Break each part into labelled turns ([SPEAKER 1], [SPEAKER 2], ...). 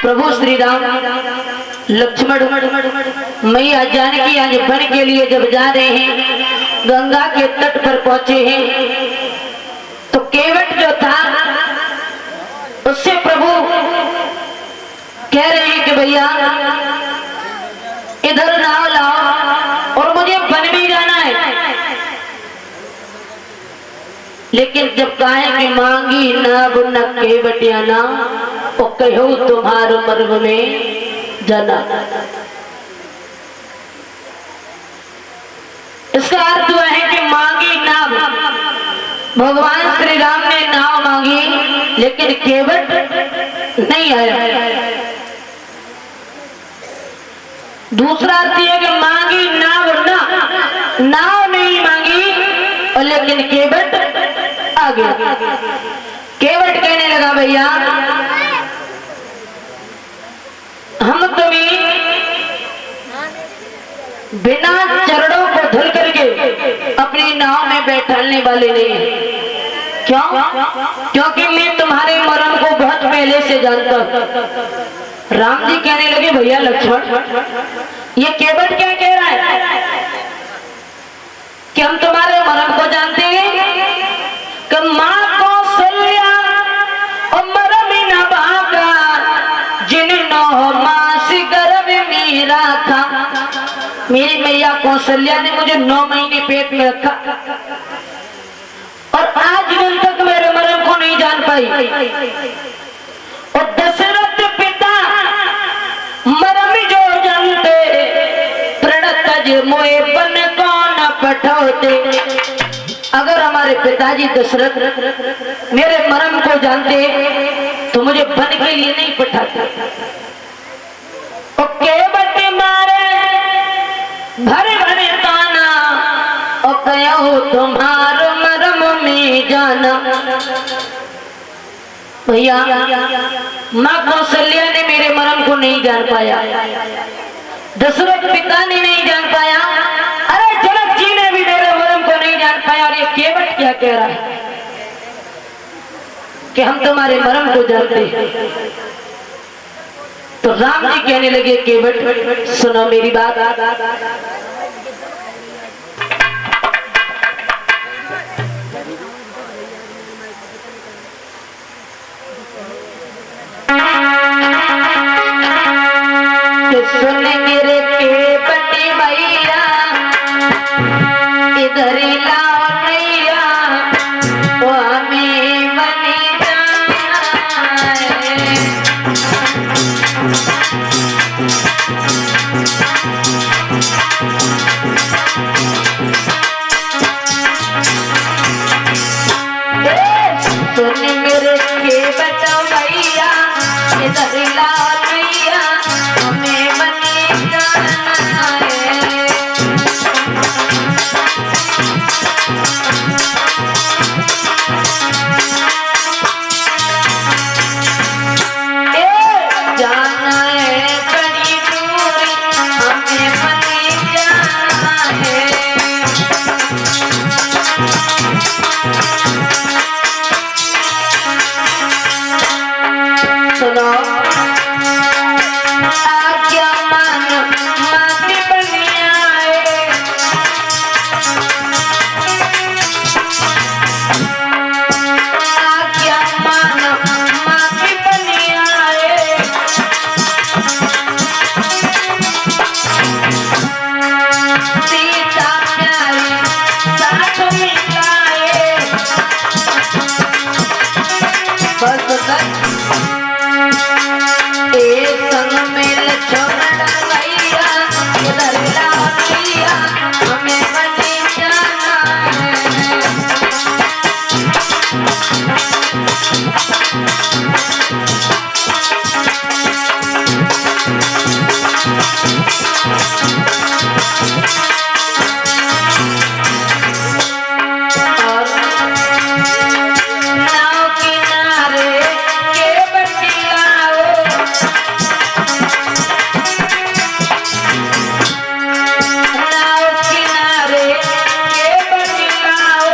[SPEAKER 1] प्रभु श्री राम लक्ष्मण मैया जानकी आज वन के लिए जब जा रहे हैं, गंगा के तट पर पहुंचे हैं, तो केवट जो था उससे प्रभु कह रहे हैं कि भैया इधर नाव लाओ और मुझे वन भी जाना है। लेकिन जब कहे कि मांगी नाव न केवटिया ना, वो कहो तुम्हारो मर्म में जाना। इसका अर्थ हुआ है कि मांगी नाव, भगवान श्री राम ने नाव मांगी लेकिन केवट नहीं आया। दूसरा अर्थ यह कि मांगी नाव ना, नाव नहीं मांगी और लेकिन केवट आ गया। केवट कहने लगा भैया हम तुम्हें बिना चरणों को धुल करके अपनी नाव में बैठाने वाले नहीं हैं। क्यों? क्योंकि मैं तुम्हारे मरण को बहुत पहले से जानता हूं। राम जी कहने लगे भैया लक्ष्मण, ये केवट क्या कह रहा है कि हम तुम्हारे मरण को जानते हैं कि मां कौशल्या और मरम न भागा जिन्नो मास गर्भ मेरा था। मेरी मैया कौशल्या ने मुझे 9 महीने पेट में रखा और आज दिन तक मेरे मरण को नहीं जान पाई। और दशरथ पिता मरम जो जानते प्रणत मोए बन कौन पठौते। अगर हमारे पिताजी दशरथ मेरे मरम को जानते तो मुझे वन के लिए नहीं पठाते। और केवट मारे भरे भरे ताना और कहो तुम्हारो मरम में जाना। भैया माँ कौशल्या ने मेरे मरम को नहीं जान पाया, दशरथ पिता ने नहीं जान पाया, अरे जनक जी ने भी मेरे मरम को नहीं जान पाया। और ये केवट क्या कह रहा है कि हम तुम्हारे मरम को जानते हैं। तो राम जी कहने लगे केवट सुनो मेरी बात, सुन मेरे केवट भैया इधर लाओ नैया वो हमें बनी जाए। सुन मेरे केवट भैया इधर लाओ नैया हमें बनी जाए। जाना है बड़ी दूरी हमें बनी जाए। सुनो आज्ञा मान माती बनी आए। आज्ञा मान माती बनी आए। सीता प्यारी साथ मिलाए। बस संग में लक्ष्मण भैया उधर लाओ नैया हमें बनी जाना है। और नाव किनारे केवट लाओ। नाव किनारे केवट लाओ।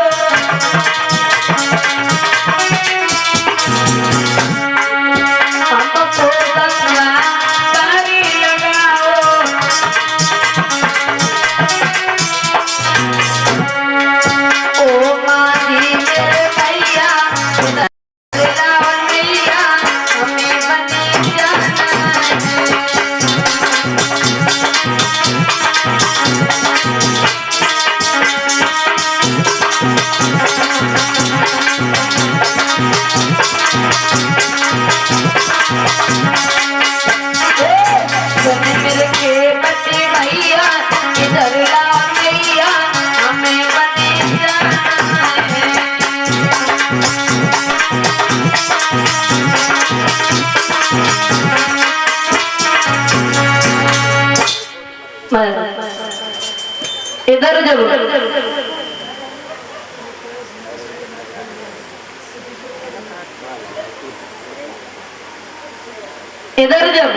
[SPEAKER 1] इधर जब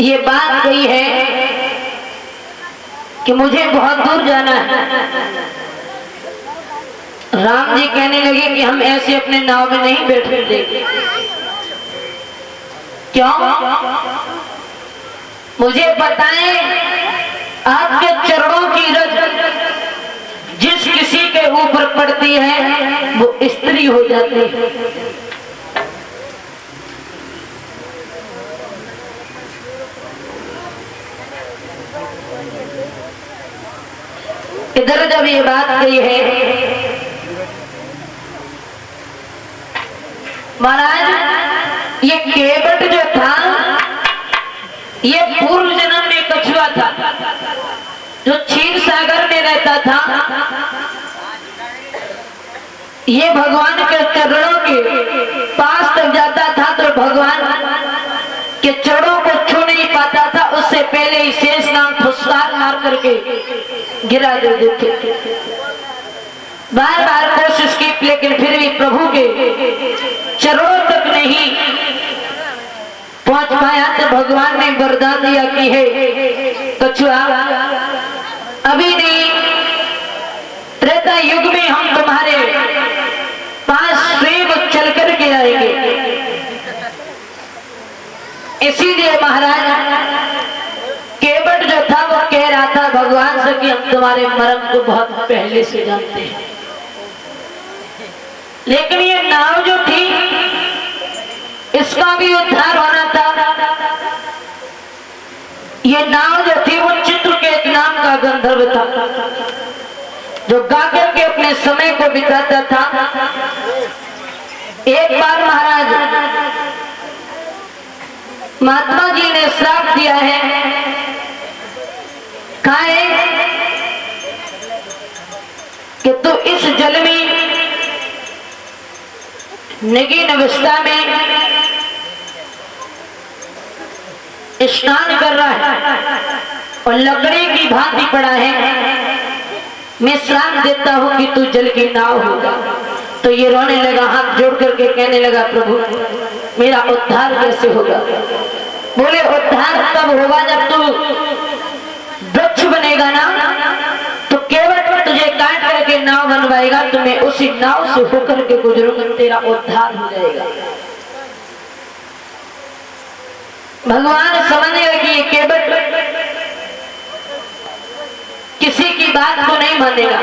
[SPEAKER 1] ये बात कही है कि मुझे बहुत दूर जाना है, राम जी कहने लगे कि हम ऐसे अपने नाव में नहीं बैठने देंगे। क्यों? मुझे बताएं, आपके चरणों की रज जिस किसी के ऊपर पड़ती है वो स्त्री हो जाती है। इधर जब ये बात कही है, महाराज ये केवट जो था ये पूर्व जन्म में कछुआ था जो क्षीर सागर में रहता था। ये भगवान के चरणों के पास तक जाता था तो भगवान के चरणों को छू नहीं पाता था, उससे पहले ही शेष नाम फुसकार मार करके गिरा दे देते। बार बार कोशिश की लेकिन फिर भी प्रभु के चरणों तक नहीं पहुंच पाया तो भगवान ने वरदान दिया कि हे कछुआ, अभी नहीं, त्रेता युग में हम तुम्हारे पास स्वयं चल कर के आएंगे। इसीलिए महाराज केवट जो था वो कह रहा था भगवान से कि हम तुम्हारे मर्म को बहुत पहले से जानते हैं, लेकिन ये नाव जो थी इसका भी उद्धार होना था। ये नाव जो थी वो चित्रकेत नाम का गंधर्व था जो गाकर के अपने समय को बिताता था। एक बार महाराज महात्मा जी ने श्राप दिया है, कहा है कि तू इस जल में नगीन अवस्था में स्नान कर रहा है और लकड़ी की भांति पड़ा है, मैं श्राप देता हूं कि तू जल की नाव होगा। तो ये रोने लगा, हाथ जोड़ करके कहने लगा प्रभु मेरा उद्धार कैसे होगा? बोले उद्धार तब होगा जब तू वृक्ष बनेगा ना, तो केवल तुझे काट करके नाव बनवाएगा, तो मैं उसी नाव से होकर के गुजरूंगा, तेरा उद्धार हो जाएगा। भगवान समझ गए कि ये केवट किसी की बात को नहीं मानेगा।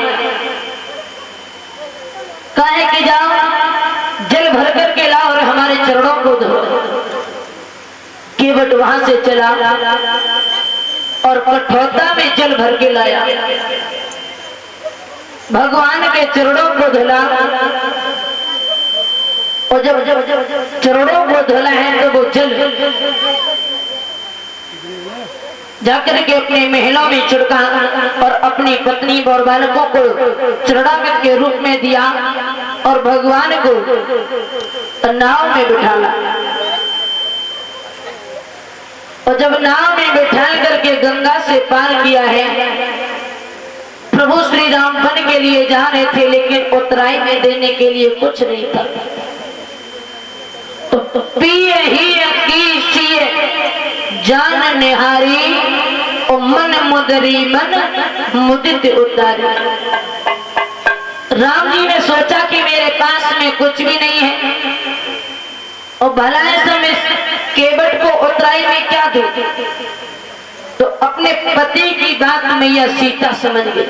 [SPEAKER 1] कहे कि जाओ जल भर करके लाओ और हमारे चरणों को धो। केवट वहां से चला और कठौता में जल भर के लाया, भगवान के चरणों को धुला। और जब चरणों को धुला है तो वो जल जाकर के अपने महलों में छिड़का और अपनी पत्नी और बालकों को चरणागत के रूप में दिया और भगवान को नाव में बिठाला। और जब नाव में बिठाल करके गंगा से पार किया है, प्रभु श्री राम वन के लिए जा रहे थे, लेकिन उतराई में देने के लिए कुछ नहीं था। तो पिए ही की जान निहारी और मन मुदरी मन मुदित उतारी। राम जी ने सोचा कि मेरे पास में कुछ भी नहीं है और भला ऐसा मैं केवट को उतराई में क्या दूं? तो अपने पति की बात मैया सीता समझ गई,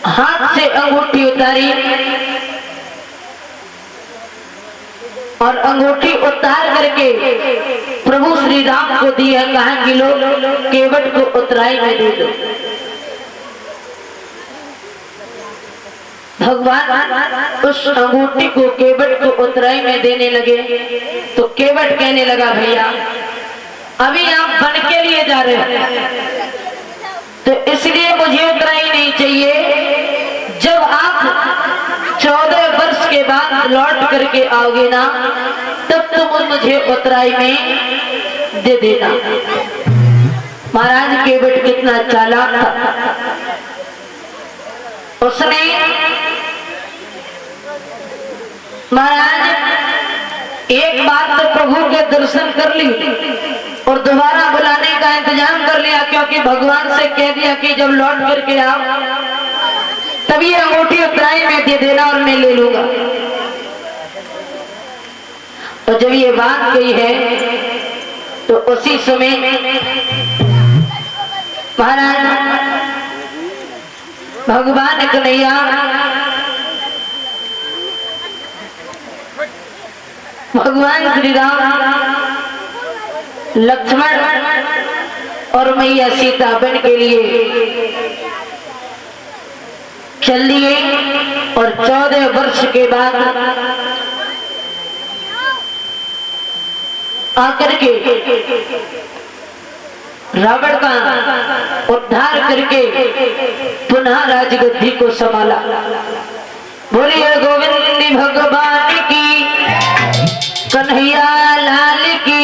[SPEAKER 1] हाथ से अंगूठी उतारी और अंगूठी उतार करके प्रभु श्री राम को दी है। कहा कि लो केवट को उतराई में दे दो। भगवान उस अंगूठी को केवट को उतराई में देने लगे तो केवट कहने लगा भैया अभी आप वन के लिए जा रहे हैं तो इसलिए मुझे उतराई नहीं चाहिए। जब आप 14 वर्ष के बाद लौट करके आओगे ना तब तुम मुझे उतराई में दे देना। महाराज केवट कितना चालाक था, उसने महाराज एक बार तो प्रभु के दर्शन कर ली और दोबारा बुलाने का इंतजाम कर लिया, क्योंकि भगवान से कह दिया कि जब लौट करके आओ तभी अंगूठी उतराई में दे देना और मैं ले लूंगा। तो जब ये बात गई है तो उसी समय महाराज भगवान कन्हैया भगवान श्री राम लक्ष्मण और मैया सीता बन के लिए चल दिए और 14 वर्ष के बाद आकर के रावण का उद्धार करके पुनः राजगद्दी को संभाला। बोलिए गोविंद भगवान की, कन्हैया लाल की।